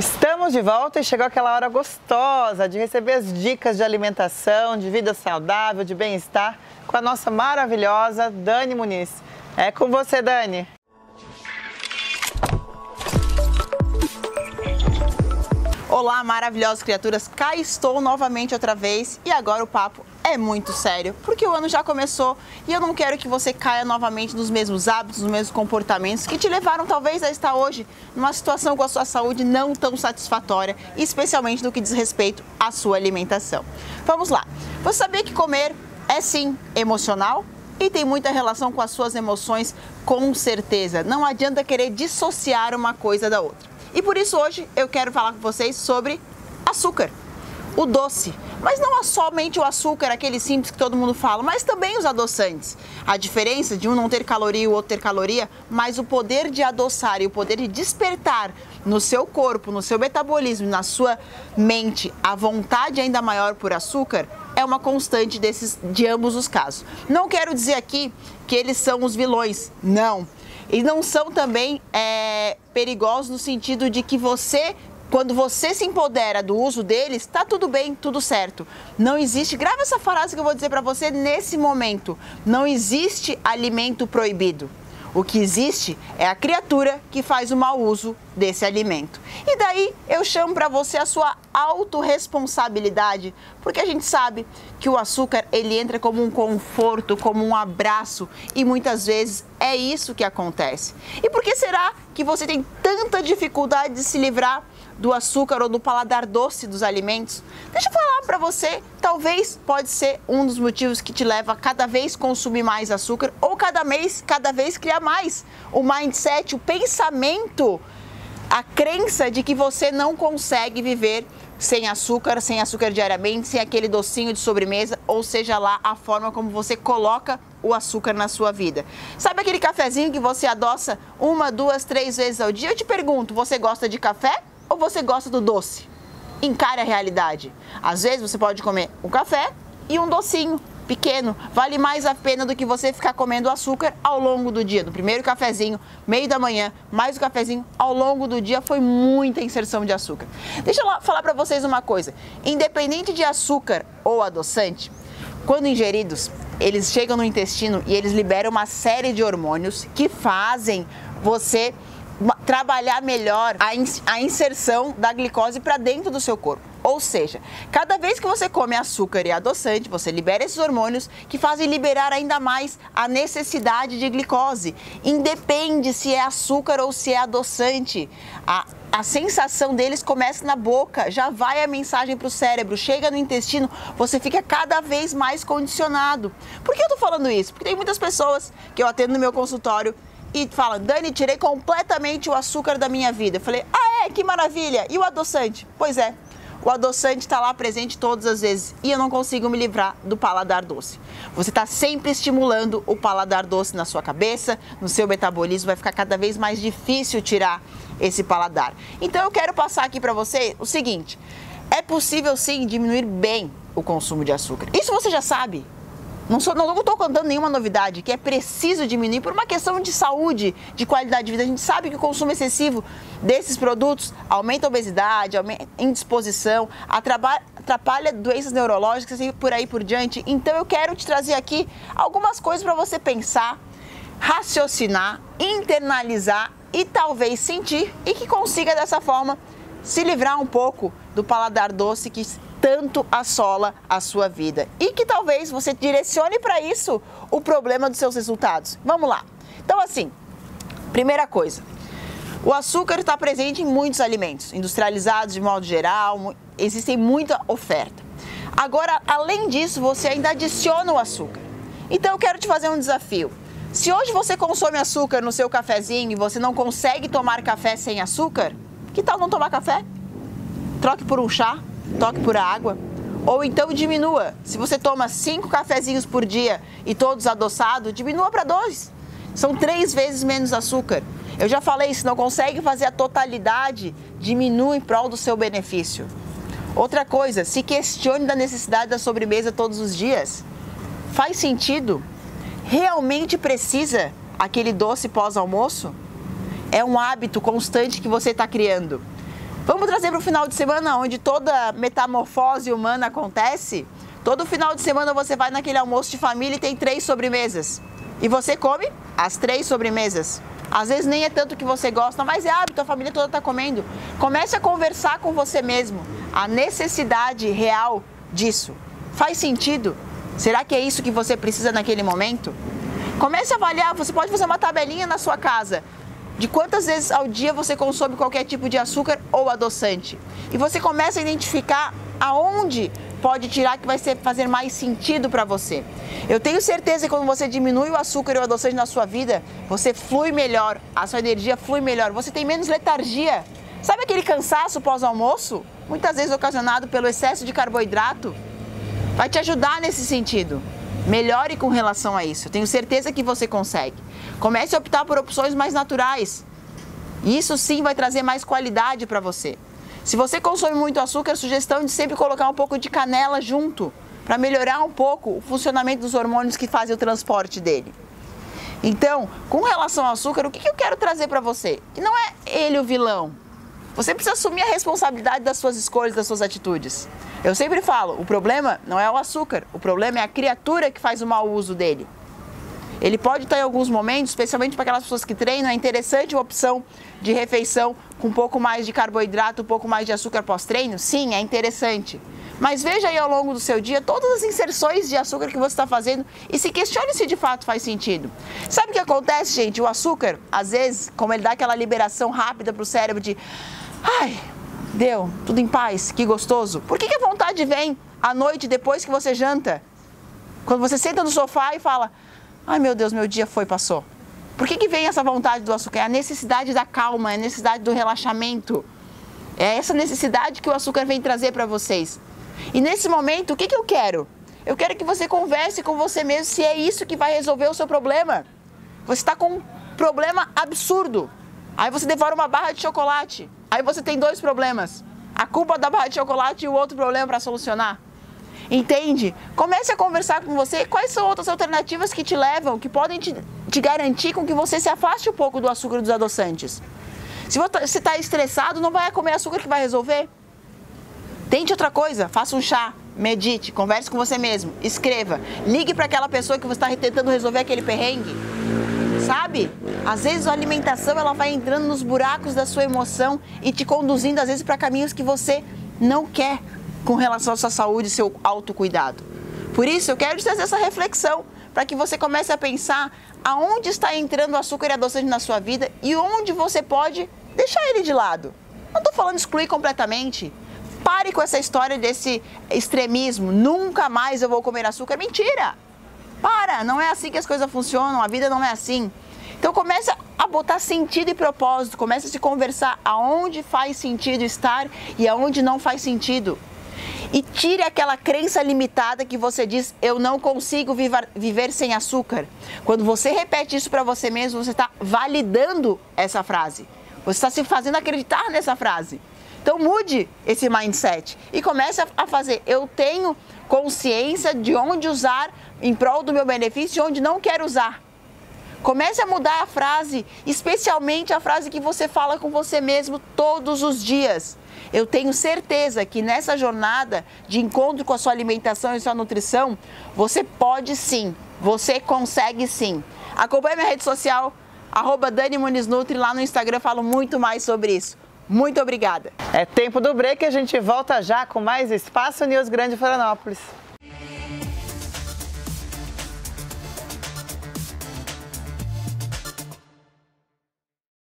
Estamos de volta e chegou aquela hora gostosa de receber as dicas de alimentação, de vida saudável, de bem-estar com a nossa maravilhosa Dani Muniz. É com você, Dani. Olá, maravilhosas criaturas, cá estou novamente outra vez e agora o papo é muito sério, porque o ano já começou e eu não quero que você caia novamente nos mesmos hábitos, nos mesmos comportamentos que te levaram talvez a estar hoje numa situação com a sua saúde não tão satisfatória, especialmente no que diz respeito à sua alimentação. Vamos lá, você sabia que comer é sim emocional? E tem muita relação com as suas emoções, com certeza. Não adianta querer dissociar uma coisa da outra. E por isso hoje eu quero falar com vocês sobre açúcar, o doce. Mas não é somente o açúcar, aquele simples que todo mundo fala, mas também os adoçantes. A diferença de um não ter caloria e o outro ter caloria, mas o poder de adoçar e o poder de despertar no seu corpo, no seu metabolismo, na sua mente, a vontade ainda maior por açúcar, é uma constante de ambos os casos. Não quero dizer aqui que eles são os vilões, não. E não são também perigosos no sentido de que quando você se empodera do uso deles, tá tudo bem, tudo certo. Não existe, grava essa frase que eu vou dizer para você nesse momento, não existe alimento proibido. O que existe é a criatura que faz o mau uso desse alimento. E daí eu chamo para você a sua autorresponsabilidade, porque a gente sabe que o açúcar ele entra como um conforto, como um abraço e muitas vezes é isso que acontece. E por que será que você tem tanta dificuldade de se livrar do açúcar ou do paladar doce dos alimentos? Deixa eu falar para você, talvez pode ser um dos motivos que te leva a cada vez consumir mais açúcar ou cada vez criar mais. O mindset, o pensamento, a crença de que você não consegue viver sem açúcar diariamente, sem aquele docinho de sobremesa, ou seja lá a forma como você coloca o açúcar na sua vida. Sabe aquele cafezinho que você adoça 1, 2, 3 vezes ao dia? Eu te pergunto, você gosta de café ou você gosta do doce? Encare a realidade. Às vezes você pode comer um café e um docinho pequeno. Vale mais a pena do que você ficar comendo açúcar ao longo do dia. No primeiro cafezinho, meio da manhã, mais o cafezinho, ao longo do dia foi muita inserção de açúcar. Deixa eu falar para vocês uma coisa. Independente de açúcar ou adoçante, quando ingeridos, eles chegam no intestino e eles liberam uma série de hormônios que fazem você trabalhar melhor a inserção da glicose para dentro do seu corpo. Ou seja, cada vez que você come açúcar e adoçante, você libera esses hormônios que fazem liberar ainda mais a necessidade de glicose. Independe se é açúcar ou se é adoçante. A sensação deles começa na boca, já vai a mensagem para o cérebro, chega no intestino, você fica cada vez mais condicionado. Por que eu estou falando isso? Porque tem muitas pessoas que eu atendo no meu consultório e falam: Dani, tirei completamente o açúcar da minha vida. Eu falei: ah, que maravilha! E o adoçante? Pois é, o adoçante está lá presente todas as vezes e eu não consigo me livrar do paladar doce. Você está sempre estimulando o paladar doce na sua cabeça, no seu metabolismo, vai ficar cada vez mais difícil tirar esse paladar. Então eu quero passar aqui para você o seguinte: é possível sim diminuir bem o consumo de açúcar. Isso você já sabe. Não estou contando nenhuma novidade, que é preciso diminuir por uma questão de saúde, de qualidade de vida. A gente sabe que o consumo excessivo desses produtos aumenta a obesidade, aumenta a indisposição, atrapalha doenças neurológicas e por aí por diante. Então eu quero te trazer aqui algumas coisas para você pensar, raciocinar, internalizar e talvez sentir e que consiga dessa forma se livrar um pouco do paladar doce que tanto assola a sua vida e que talvez você direcione para isso o problema dos seus resultados. Vamos lá. Então assim, primeira coisa, o açúcar está presente em muitos alimentos, industrializados de modo geral, existe muita oferta. Agora, além disso, você ainda adiciona o açúcar. Então eu quero te fazer um desafio. Se hoje você consome açúcar no seu cafezinho e você não consegue tomar café sem açúcar, que tal não tomar café? Troque por um chá. Toque por água, ou então diminua. Se você toma 5 cafezinhos por dia e todos adoçados, diminua para 2. São 3 vezes menos açúcar. Eu já falei, se não consegue fazer a totalidade, diminua em prol do seu benefício. Outra coisa, se questione da necessidade da sobremesa todos os dias. Faz sentido? Realmente precisa aquele doce pós-almoço? É um hábito constante que você está criando. Vamos trazer para o final de semana, onde toda metamorfose humana acontece. Todo final de semana você vai naquele almoço de família e tem 3 sobremesas. E você come as 3 sobremesas. Às vezes nem é tanto que você gosta, mas é hábito, a família toda está comendo. Comece a conversar com você mesmo. A necessidade real disso. Faz sentido? Será que é isso que você precisa naquele momento? Comece a avaliar, você pode fazer uma tabelinha na sua casa de quantas vezes ao dia você consome qualquer tipo de açúcar ou adoçante. E você começa a identificar aonde pode tirar que vai fazer mais sentido para você. Eu tenho certeza que quando você diminui o açúcar e o adoçante na sua vida, você flui melhor, a sua energia flui melhor, você tem menos letargia. Sabe aquele cansaço pós-almoço? Muitas vezes ocasionado pelo excesso de carboidrato? Vai te ajudar nesse sentido. Melhore com relação a isso. Eu tenho certeza que você consegue. Comece a optar por opções mais naturais. Isso sim vai trazer mais qualidade para você. Se você consome muito açúcar, sugestão de sempre colocar um pouco de canela junto, para melhorar um pouco o funcionamento dos hormônios que fazem o transporte dele. Então, com relação ao açúcar, o que eu quero trazer para você? Que não é ele o vilão. Você precisa assumir a responsabilidade das suas escolhas, das suas atitudes. Eu sempre falo, o problema não é o açúcar, o problema é a criatura que faz o mau uso dele. Ele pode estar em alguns momentos, especialmente para aquelas pessoas que treinam, é interessante uma opção de refeição com um pouco mais de carboidrato, um pouco mais de açúcar pós-treino? Sim, é interessante. Mas veja aí ao longo do seu dia todas as inserções de açúcar que você está fazendo e se questione se de fato faz sentido. Sabe o que acontece, gente? O açúcar, às vezes, como ele dá aquela liberação rápida para o cérebro de ai, deu, tudo em paz, que gostoso. Por que a vontade vem à noite depois que você janta? Quando você senta no sofá e fala, ai meu Deus, meu dia foi, passou. Por que vem essa vontade do açúcar? É a necessidade da calma, é a necessidade do relaxamento. É essa necessidade que o açúcar vem trazer para vocês. E nesse momento, o que eu quero? Eu quero que você converse com você mesmo se é isso que vai resolver o seu problema. Você está com um problema absurdo. Aí você devora uma barra de chocolate. Aí você tem 2 problemas. A culpa da barra de chocolate e o outro problema para solucionar. Entende? Comece a conversar com você. Quais são outras alternativas que te levam, que podem te garantir com que você se afaste um pouco do açúcar e dos adoçantes. Se você está estressado, não vai comer açúcar que vai resolver. Tente outra coisa, faça um chá, medite, converse com você mesmo, escreva, ligue para aquela pessoa que você está tentando resolver aquele perrengue. Sabe? Às vezes a alimentação ela vai entrando nos buracos da sua emoção e te conduzindo às vezes para caminhos que você não quer com relação à sua saúde e seu autocuidado. Por isso eu quero te trazer essa reflexão para que você comece a pensar aonde está entrando o açúcar e adoçante na sua vida e onde você pode deixar ele de lado. Não estou falando excluir completamente. Pare com essa história desse extremismo, nunca mais eu vou comer açúcar. Mentira! Para, não é assim que as coisas funcionam, a vida não é assim. Então comece a botar sentido e propósito, comece a se conversar aonde faz sentido estar e aonde não faz sentido. E tire aquela crença limitada que você diz, eu não consigo viver sem açúcar. Quando você repete isso para você mesmo, você está validando essa frase. Você está se fazendo acreditar nessa frase. Então mude esse mindset e comece a fazer, eu tenho consciência de onde usar em prol do meu benefício e onde não quero usar. Comece a mudar a frase, especialmente a frase que você fala com você mesmo todos os dias. Eu tenho certeza que nessa jornada de encontro com a sua alimentação e sua nutrição, você pode sim, você consegue sim. Acompanhe minha rede social, @DaniMunizNutri, lá no Instagram eu falo muito mais sobre isso. Muito obrigada. É tempo do break, a gente volta já com mais Espaço News Grande Florianópolis.